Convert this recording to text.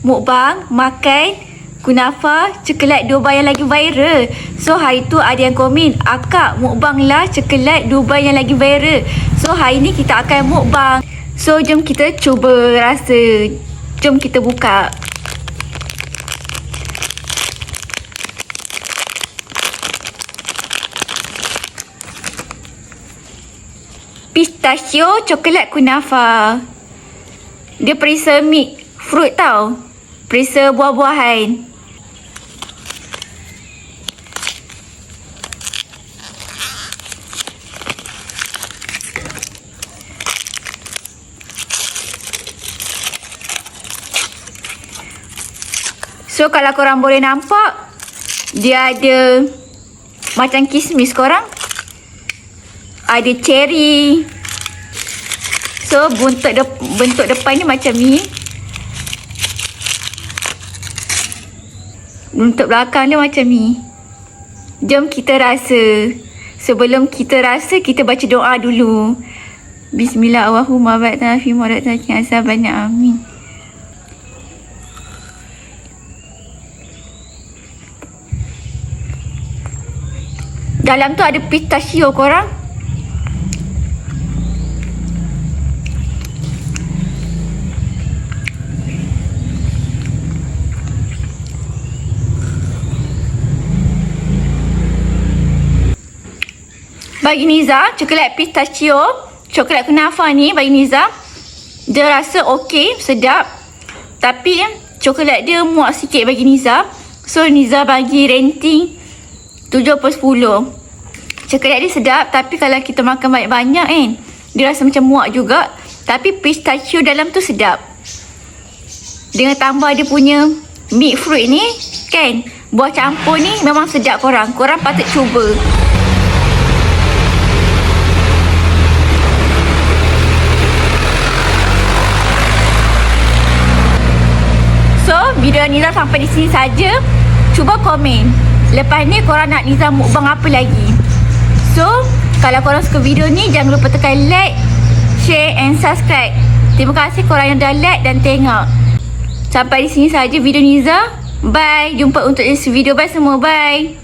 mukbang makan kunafa coklat Dubai yang lagi viral. So hari tu ada yang komen, akak mukbang lah coklat Dubai yang lagi viral. So hari ni kita akan mukbang. So jom kita cuba rasa. Jom kita buka. Pistachio coklat kunafa. Dia perisa mix fruit tau. Perisa buah-buahan. So kalau korang boleh nampak, dia ada macam kismis korang. Ada cherry. So bentuk depan ni macam ni. Bentuk belakang dia macam ni. Jom kita rasa. Sebelum kita rasa, kita baca doa dulu. Bismillahirrahmanirrahim. Allahumma fi maradati asabana amin. Dalam tu ada pistachio korang. Bagi Niza, coklat pistachio, coklat kunafa ni bagi Niza, dia rasa okey, sedap. Tapi coklat dia muak sikit bagi Niza. So Niza bagi rating 7/10. Coklat dia sedap, tapi kalau kita makan banyak-banyak kan, dia rasa macam muak juga. Tapi pistachio dalam tu sedap. Dengan tambah dia punya mix fruit ni kan, buah campur ni memang sedap korang. Korang patut cuba. Video Niza sampai di sini saja. Cuba komen. Lepas ni korang nak Niza mukbang apa lagi. So, kalau korang suka video ni, jangan lupa tekan like, share and subscribe. Terima kasih korang yang dah like dan tengok. Sampai di sini saja video Niza. Bye. Jumpa untuk next video. Bye semua. Bye.